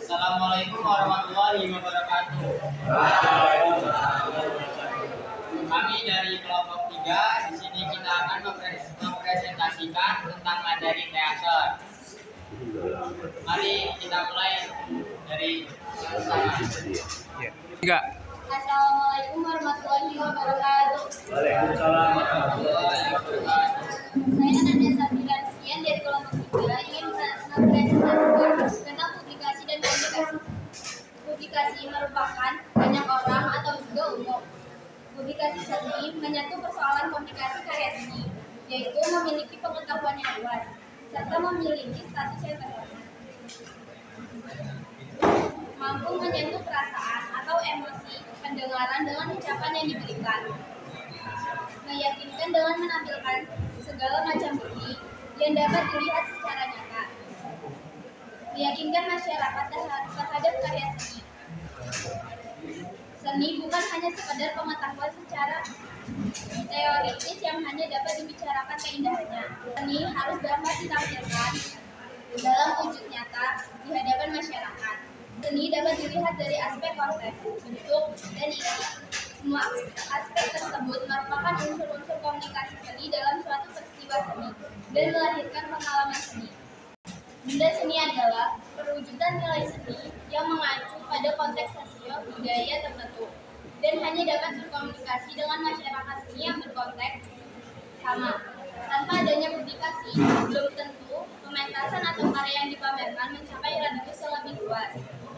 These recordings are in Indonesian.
Assalamualaikum warahmatullahi wabarakatuh. Kami dari kelompok 3 di sini kita akan mempresentasikan tentang materi teater. Mari kita mulai dari sama. Assalamualaikum warahmatullahi wabarakatuh. Waalaikumsalam warahmatullahi wabarakatuh. Saya Nadia Sabila Sekian dari kelompok 3 ingin mempresentasikan tentang publikasi dan komunikasi. Publikasi merupakan banyak orang atau juga umum. Publikasi seni menyatu persoalan komunikasi karya seni, yaitu memiliki pengetahuan yang luas serta memiliki status yang terhormat. Mampu menyentuh perasaan atau emosi pendengaran dengan ucapan yang diberikan. Meyakinkan dengan menampilkan segala macam bukti yang dapat dilihat secara nyata. Meyakinkan masyarakat terhadap karya seni. Seni bukan hanya sekedar pengetahuan secara teoritis yang hanya dapat dibicarakan keindahannya. Seni harus dapat ditampilkan dalam wujud nyata di hadapan masyarakat. Seni dapat dilihat dari aspek konteks, bentuk, dan isi. Semua aspek tersebut merupakan unsur-unsur komunikasi seni dalam suatu peristiwa seni dan melahirkan pengalaman seni. Benda seni adalah perwujudan nilai seni yang mengacu pada konteks sosial budaya tertentu dan hanya dapat berkomunikasi dengan masyarakat seni yang berkonteks sama. Tanpa adanya publikasi, belum tentu pementasan atau karya yang dipamerkan mencapai radius yang lebih luas.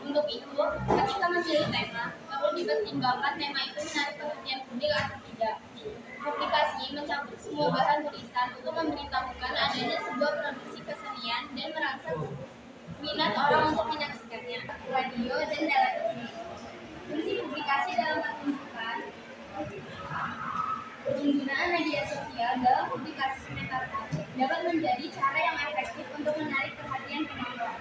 Untuk itu, ketika memilih tema, perlu dipertimbangkan tema itu menarik perhatian publik atau tidak. Publikasi mencakup semua bahan tulisan untuk memberitahukan adanya sebuah produksi kesenian dan merangsang minat orang untuk menyaksikannya. Radio dan televisi. Fungsi publikasi dalam pertunjukan. Penggunaan media sosial dalam publikasi pementasan dapat menjadi cara yang efektif untuk menarik perhatian penonton.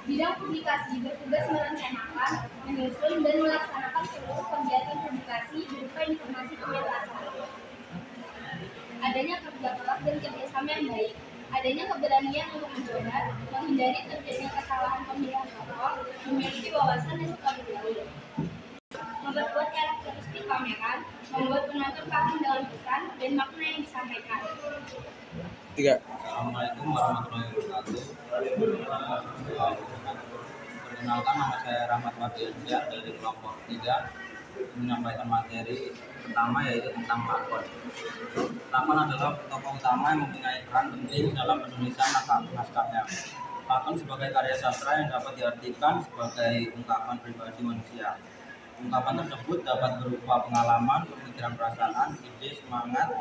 Bidang publikasi bertugas merencanakan, menyusun, dan melaksanakan seluruh kegiatan publikasi berupa informasi pementasan. Adanya kerja keras dan kerjasama yang baik. Adanya keberanian untuk mencoba, menghindari terjadinya kesalahan pemilihan tokoh, memiliki wawasan dan suka bergaul. Memperkuat karakteristik pameran, membuat penonton paham dalam pesan dan makna yang disampaikan. 3. Assalamualaikum warahmatullahi wabarakatuh. Perkenalkan, nama saya Rahmat Mardiansyah dari kelompok 3 menyampaikan materi pertama yaitu tentang lakon. Lakon adalah tokoh utama yang mempunyai peran penting dalam penulisan naskahnya. Lakon sebagai karya sastra yang dapat diartikan sebagai ungkapan pribadi manusia. Ungkapan tersebut dapat berupa pengalaman, pemikiran, perasaan, ide, semangat,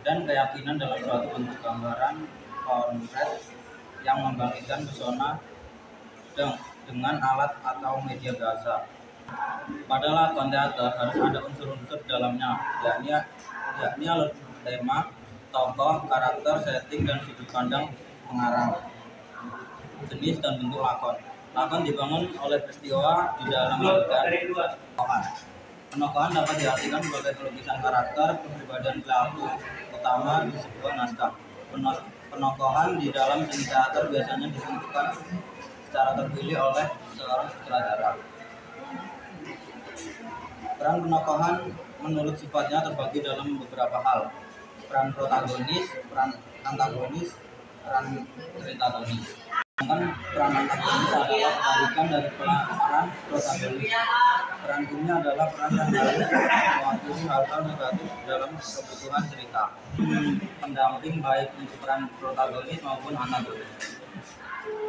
dan keyakinan dalam suatu bentuk gambaran konkret yang membangkitkan pesona dengan alat atau media bahasa. Pada lakon teater harus ada unsur-unsur dalamnya, yakni alur tema, tokoh, karakter, setting, dan sudut pandang pengarang. Jenis dan bentuk lakon. Lakon dibangun oleh peristiwa di dalam adegan tokohan. Penokohan dapat diartikan sebagai pelukisan karakter, kepribadian pelaku utama di sebuah naskah. Penokohan di dalam seni teater biasanya ditentukan secara terpilih oleh seorang sutradara. Peran penokohan menurut sifatnya terbagi dalam beberapa hal: peran protagonis, peran antagonis, peran ceritagonis. Sedangkan peran antagonis adalah kebalikan dari peran protagonis. Peran ini adalah peran yang harus mewakili hal-hal negatif dalam kebutuhan cerita. Pendamping baik untuk peran protagonis maupun antagonis.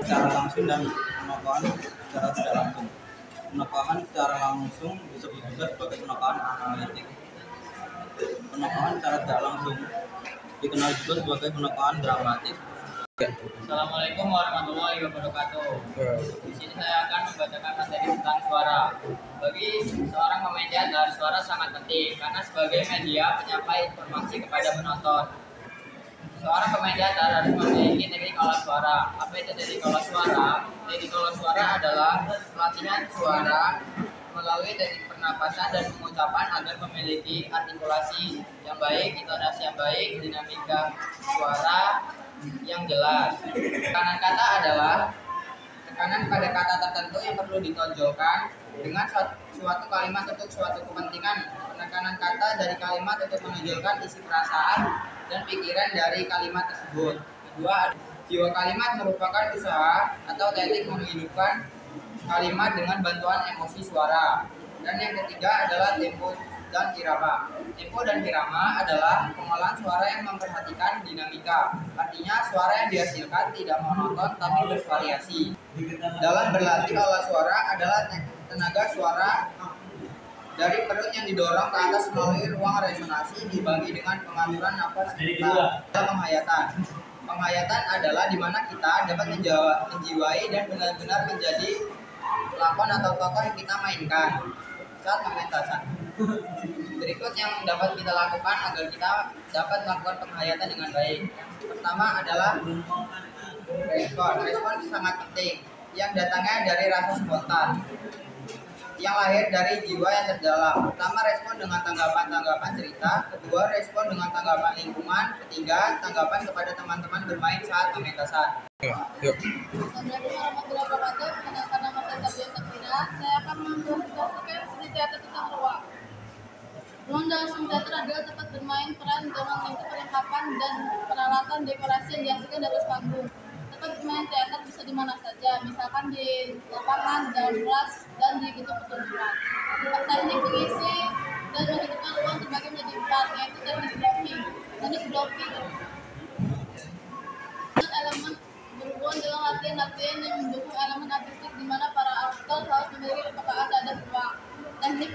Secara langsung dan penokohan secara tidak langsung. Penokohan secara langsung disebut juga sebagai penokohan analitik. Penokohan secara tidak langsung dikenal juga sebagai penokohan dramatik. Assalamualaikum warahmatullahi wabarakatuh. Di sini saya akan membacakan materi tentang suara. Bagi seorang pemain teater, suara sangat penting karena sebagai media penyampai informasi kepada penonton. Seorang pemain teater harus memiliki teknik olah suara. Apa itu teknik olah suara? Teknik olah suara adalah pelatihan suara melalui teknik pernapasan dan pengucapan agar memiliki artikulasi yang baik, intonasi yang baik, dinamika suara yang jelas. Kanan kata adalah penekanan pada kata tertentu yang perlu ditonjolkan dengan suatu kalimat untuk suatu kepentingan. Penekanan kata dari kalimat untuk menonjolkan isi perasaan dan pikiran dari kalimat tersebut. Kedua, jiwa kalimat merupakan usaha atau teknik menghidupkan kalimat dengan bantuan emosi suara. Dan yang ketiga adalah tempo dan irama. Tempo dan irama adalah pengolahan suara yang memperhatikan dinamika. Artinya suara yang dihasilkan tidak monoton tapi bervariasi. Dalam berlatih olah suara adalah tenaga suara dari perut yang didorong ke atas melalui ruang resonansi dibagi dengan pengaturan nafas kita dalam penghayatan. Penghayatan adalah di mana kita dapat menjiwai dan benar-benar menjadi lakon atau tokoh yang kita mainkan saat pementasan. Berikut yang dapat kita lakukan agar kita dapat melakukan penghayatan dengan baik. Yang pertama adalah respon. Respon sangat penting, yang datangnya dari rasa spontan, yang lahir dari jiwa yang terdalam. Pertama, respon dengan tanggapan-tanggapan cerita. Kedua, respon dengan tanggapan lingkungan. Ketiga, tanggapan kepada teman-teman bermain saat pementasan. Yuk. Assalamualaikum warahmatullahi wabarakatuh. Perkenalkan nama saya Sabia Sapira. Saya akan mempresentasikan seni teater tentang ruang. Ruang dalam seni teater adalah tempat bermain peran dengan lingkup perlengkapan dan peralatan dekorasi yang dihasilkan dari panggung. Tempat bermain teater bisa di mana saja, misalkan di lapangan, di dalam kelas, dan di gedung pertunjukan. Teknik pengisi dan menghidupkan ruang terbagi menjadi 4, yaitu teknik blocking. Teknik blocking elemen berhubungan dengan latihan-latihan yang mendukung elemen artistik di mana para aktor harus memiliki kepekaan terhadap ruang. Teknik